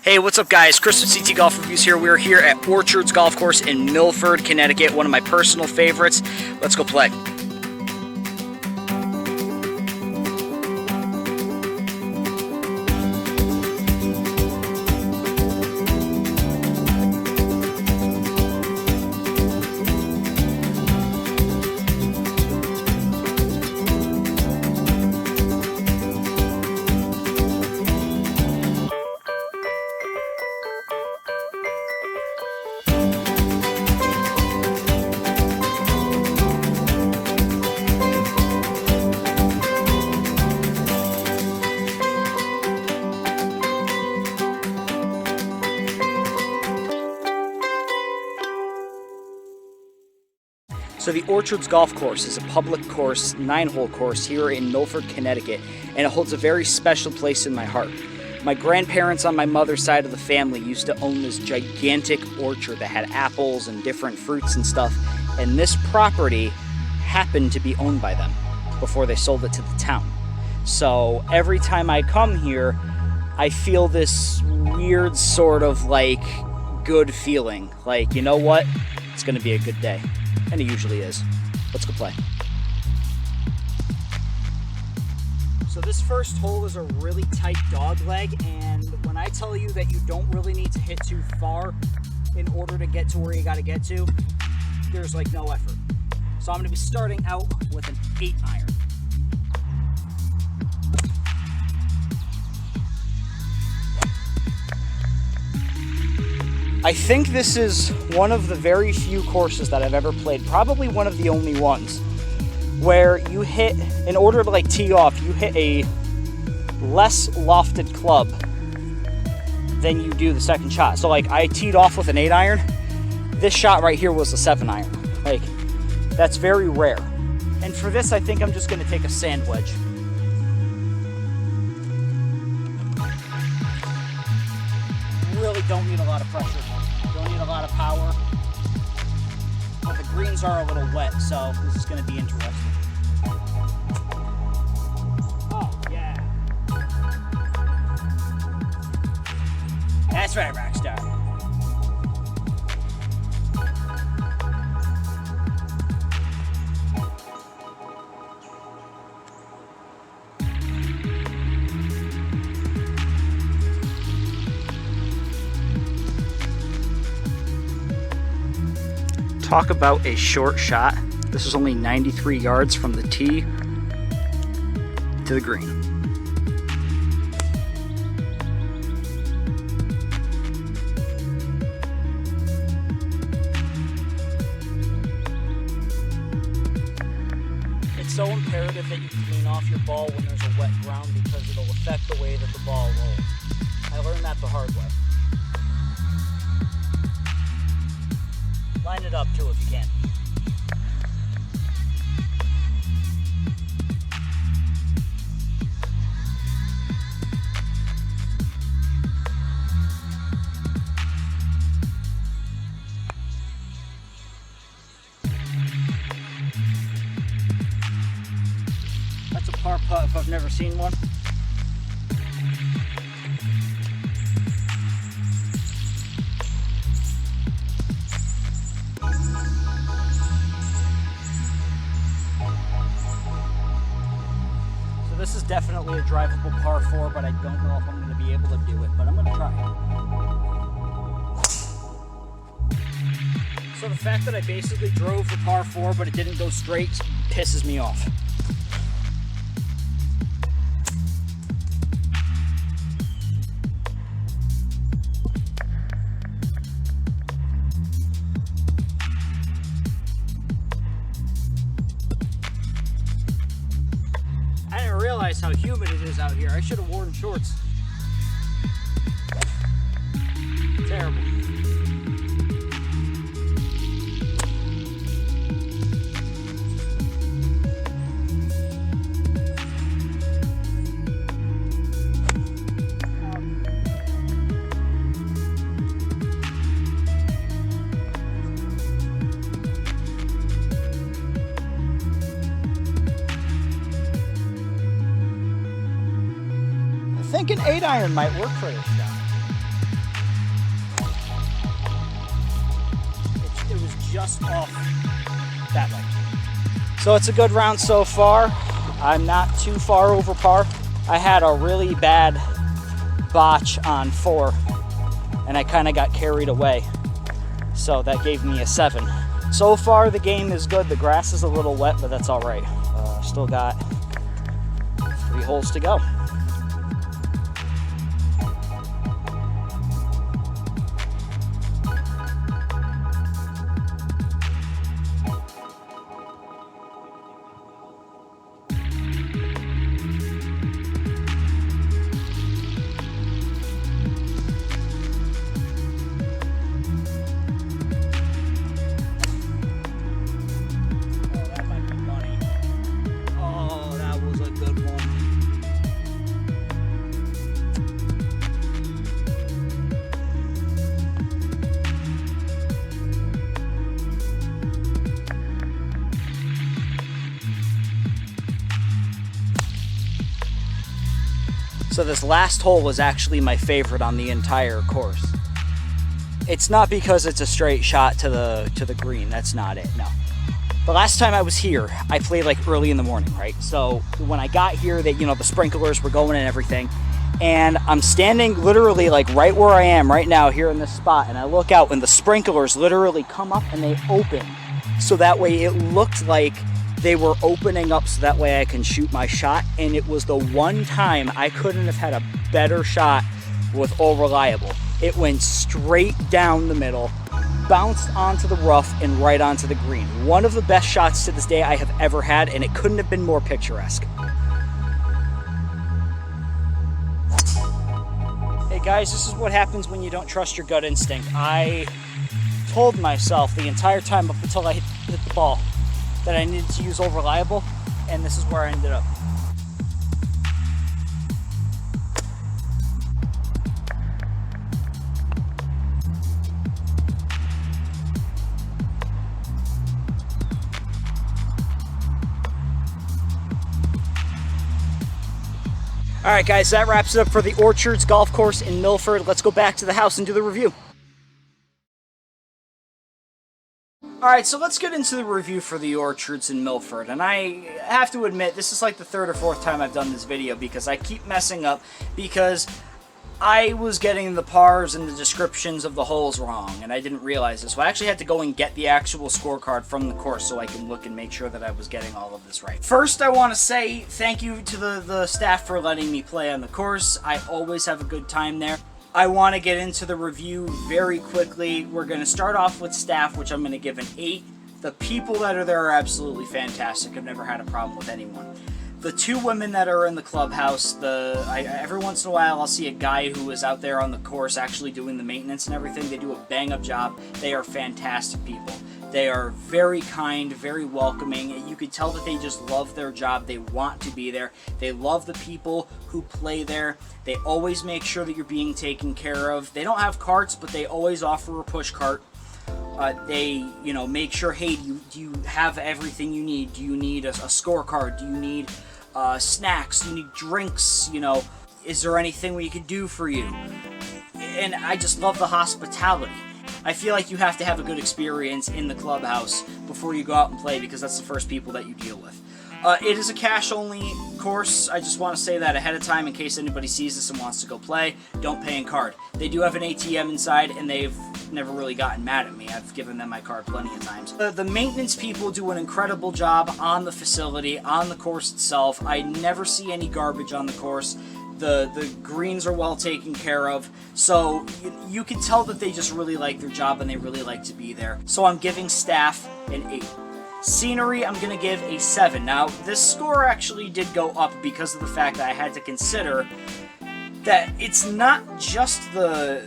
Hey, what's up guys? Chris with CT Golf Reviews here. We're here at Orchards Golf Course in Milford, Connecticut, one of my personal favorites. Let's go play. So the Orchards Golf Course is a public course, 9-hole course here in Milford, Connecticut, and it holds a very special place in my heart. My grandparents on my mother's side of the family used to own this gigantic orchard that had apples and different fruits and stuff, and this property happened to be owned by them before they sold it to the town. So every time I come here, I feel this weird sort of like good feeling, like, you know what, it's gonna be a good day. And it usually is. Let's go play. So this first hole is a really tight dog leg, and when I tell you that you don't really need to hit too far in order to get to where you gotta get to, there's like no effort. So I'm gonna be starting out with an 8-iron. I think this is one of the very few courses that I've ever played, probably one of the only ones, where you hit, in order to like tee off, you hit a less lofted club than you do the second shot. So like I teed off with an 8-iron, this shot right here was a 7-iron. Like, that's very rare. And for this, I think I'm just gonna take a sand wedge. Really don't need a lot of pressure. Don't need a lot of power. But the greens are a little wet, so this is going to be interesting. Oh, yeah. That's right, Rockstar. Talk about a short shot. This is only 93 yards from the tee to the green. It's so imperative that you clean off your ball when there's a wet ground because it'll affect the way that the ball rolls. I learned that the hard way. Line it up too if you can. That's a par putt if I've never seen one. This is definitely a drivable par 4, but I don't know if I'm going to be able to do it, but I'm going to try. So the fact that I basically drove the par 4, but it didn't go straight, pisses me off. How humid it is out here. I should have worn shorts. Terrible. I think an 8-iron might work for this shot. just off that way. So it's a good round so far. I'm not too far over par. I had a really bad botch on 4 and I kind of got carried away. So that gave me a 7. So far the game is good. The grass is a little wet, but that's all right. Still got 3 holes to go. So this last hole was actually my favorite on the entire course. It's not because it's a straight shot to the green, that's not it, no. The last time I was here, I played like early in the morning, right? So when I got here, the sprinklers were going and everything, and I'm standing literally like right where I am right now here in this spot, and I look out and the sprinklers literally come up and they open. So that way it looked like they were opening up so that way I can shoot my shot, and it was the one time I couldn't have had a better shot with All Reliable. It went straight down the middle, bounced onto the rough and right onto the green. One of the best shots to this day I have ever had, and it couldn't have been more picturesque. Hey guys, this is what happens when you don't trust your gut instinct. I told myself the entire time up until I hit the ball that I needed to use All Reliable, and this is where I ended up. All right, guys, that wraps it up for the Orchards Golf Course in Milford. Let's go back to the house and do the review. All right, so let's get into the review for the Orchards in Milford, and I have to admit, this is like the 3rd or 4th time I've done this video because I keep messing up because I was getting the pars and the descriptions of the holes wrong, and I didn't realize this. So I actually had to go and get the actual scorecard from the course so I can look and make sure that I was getting all of this right. First, I want to say thank you to the staff for letting me play on the course. I always have a good time there. I want to get into the review very quickly. We're going to start off with staff, which I'm going to give an 8. The people that are there are absolutely fantastic. I've never had a problem with anyone. The 2 women that are in the clubhouse, every once in a while I'll see a guy who is out there on the course actually doing the maintenance and everything. They do a bang-up job. They are fantastic people. They are very kind, very welcoming. You could tell that they just love their job. They want to be there. They love the people who play there. They always make sure that you're being taken care of. They don't have carts, but they always offer a push cart. They, make sure, hey, do you have everything you need? Do you need a scorecard? Do you need snacks? Do you need drinks? Is there anything we could do for you? And I just love the hospitality. I feel like you have to have a good experience in the clubhouse before you go out and play because that's the first people that you deal with. It is a cash-only course. I just want to say that ahead of time in case anybody sees this and wants to go play. Don't pay in card. They do have an ATM inside, and they've never really gotten mad at me. I've given them my card plenty of times. The maintenance people do an incredible job on the facility, on the course itself. I never see any garbage on the course. The greens are well taken care of, so you can tell that they just really like their job and they really like to be there. So I'm giving staff an 8. Scenery, I'm going to give a 7. Now, this score actually did go up because of the fact that I had to consider that it's not just the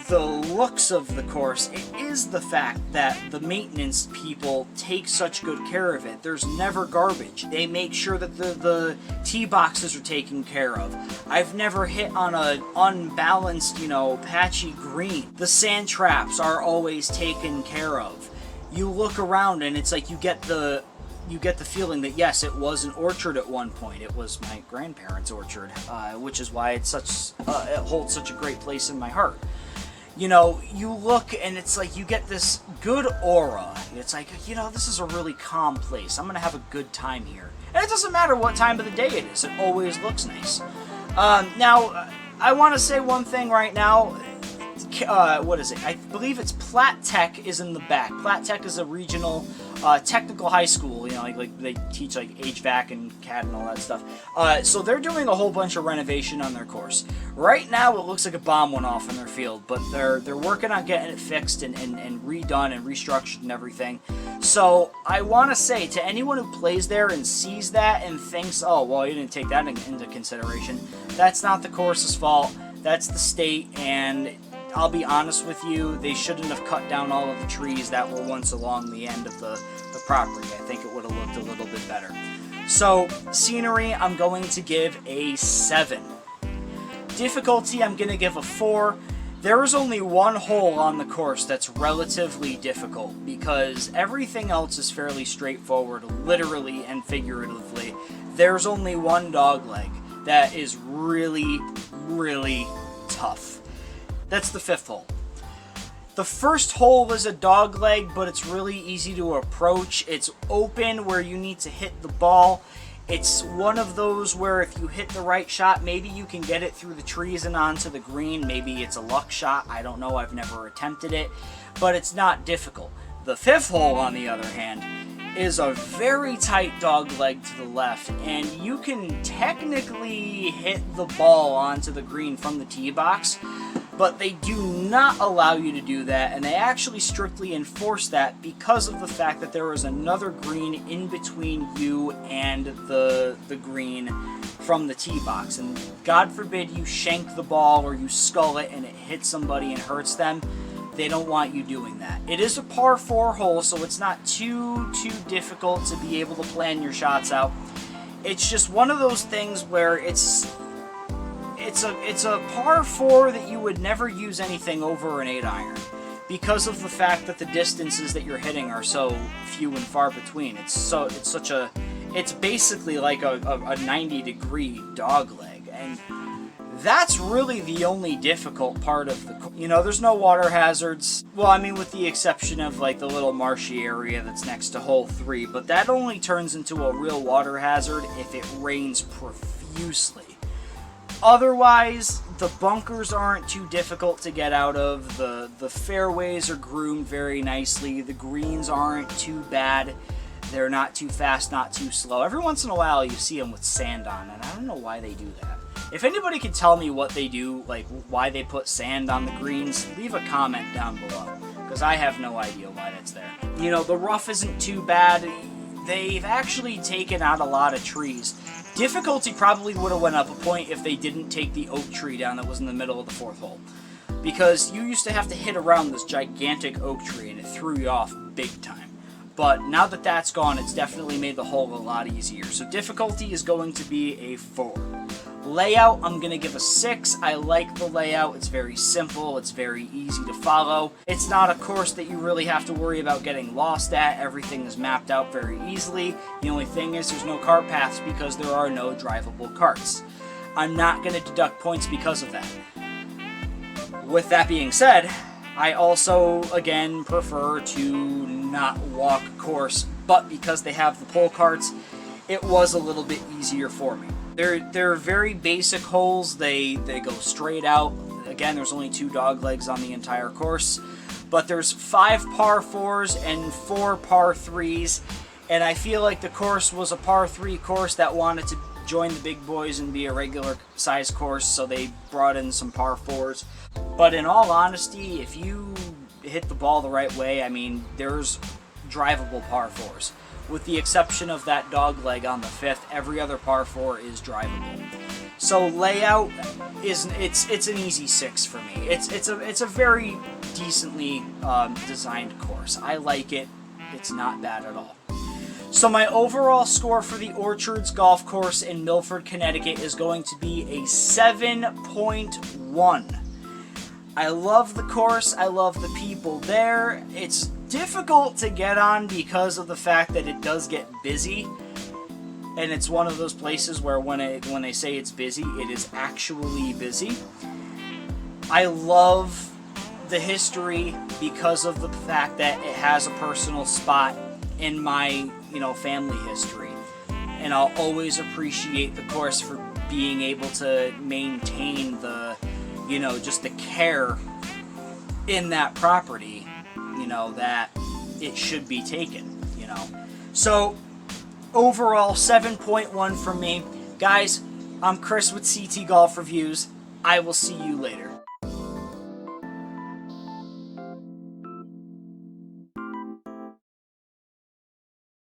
looks of the course, it is the fact that the maintenance people take such good care of it. There's never garbage. They make sure that the tee boxes are taken care of. I've never hit on an unbalanced, patchy green. The sand traps are always taken care of. You look around and it's like you get the feeling that yes, it was an orchard at one point. It was my grandparents' orchard, which is why it holds such a great place in my heart. you look and it's like you get this good aura. It's like, this is a really calm place. I'm going to have a good time here. And it doesn't matter what time of the day it is. It always looks nice. Now, I want to say one thing right now. What is it? I believe it's Platt Tech is in the back. Platt Tech is a regional technical high school. Like they teach like HVAC and CAD and all that stuff. So they're doing a whole bunch of renovation on their course. Right now, it looks like a bomb went off in their field, but they're working on getting it fixed and redone and restructured and everything. So I want to say to anyone who plays there and sees that and thinks, oh, well, you didn't take that into consideration. That's not the course's fault. That's the state, and I'll be honest with you, they shouldn't have cut down all of the trees that were once along the end of the property. I think it would have looked a little bit better. So, scenery, I'm going to give a 7. Difficulty, I'm going to give a 4. There is only one hole on the course that's relatively difficult, because everything else is fairly straightforward, literally and figuratively. There's only one dogleg that is really, really tough. That's the 5th hole. The first hole is a dogleg, but it's really easy to approach. It's open where you need to hit the ball. It's one of those where if you hit the right shot, maybe you can get it through the trees and onto the green. Maybe it's a luck shot. I don't know. I've never attempted it, but it's not difficult. The 5th hole, on the other hand, is a very tight dogleg to the left, and you can technically hit the ball onto the green from the tee box, but they do not allow you to do that, and they actually strictly enforce that because of the fact that there is another green in between you and the green from the tee box, and God forbid you shank the ball or you skull it and it hits somebody and hurts them. They don't want you doing that. It is a par 4 hole, so it's not too difficult to be able to plan your shots out. It's just one of those things where it's a par 4 that you would never use anything over an 8-iron because of the fact that the distances that you're hitting are so few and far between. It's basically like a 90-degree dogleg, and that's really the only difficult part of the... there's no water hazards. Well, I mean, with the exception of, like, the little marshy area that's next to hole 3, but that only turns into a real water hazard if it rains profusely. Otherwise, the bunkers aren't too difficult to get out of. The fairways are groomed very nicely. The greens aren't too bad. They're not too fast, not too slow. Every once in a while, you see them with sand on, and I don't know why they do that. If anybody could tell me what they do, like why they put sand on the greens, leave a comment down below, because I have no idea why that's there. The rough isn't too bad. They've actually taken out a lot of trees. Difficulty probably would have went up a point if they didn't take the oak tree down that was in the middle of the 4th hole, because you used to have to hit around this gigantic oak tree and it threw you off big time. But now that that's gone, it's definitely made the hole a lot easier. So difficulty is going to be a 4. Layout, I'm going to give a 6. I like the layout. It's very simple. It's very easy to follow. It's not a course that you really have to worry about getting lost at. Everything is mapped out very easily. The only thing is there's no cart paths because there are no drivable carts. I'm not going to deduct points because of that. With that being said, I also, again, prefer to not walk course, but because they have the pull carts, it was a little bit easier for me. They're very basic holes. They go straight out. Again, there's only 2 doglegs on the entire course, but there's 5 par 4s and 4 par 3s, and I feel like the course was a par 3 course that wanted to join the big boys and be a regular size course, so they brought in some par 4s. But in all honesty, if you hit the ball the right way, I mean, there's drivable par 4s. With the exception of that dogleg on the 5th, every other par 4 is drivable. So layout it's an easy 6 for me. It's a very decently designed course. I like it. It's not bad at all. So my overall score for the Orchards Golf Course in Milford, Connecticut is going to be a 7.1. I love the course. I love the people there. It's difficult to get on because of the fact that it does get busy. And it's one of those places where when they say it's busy, it is actually busy. I love the history because of the fact that it has a personal spot in my, family history. And I'll always appreciate the course for being able to maintain the, just the care in that property, that it should be taken, So, overall, 7.1 from me. Guys, I'm Chris with CT Golf Reviews. I will see you later.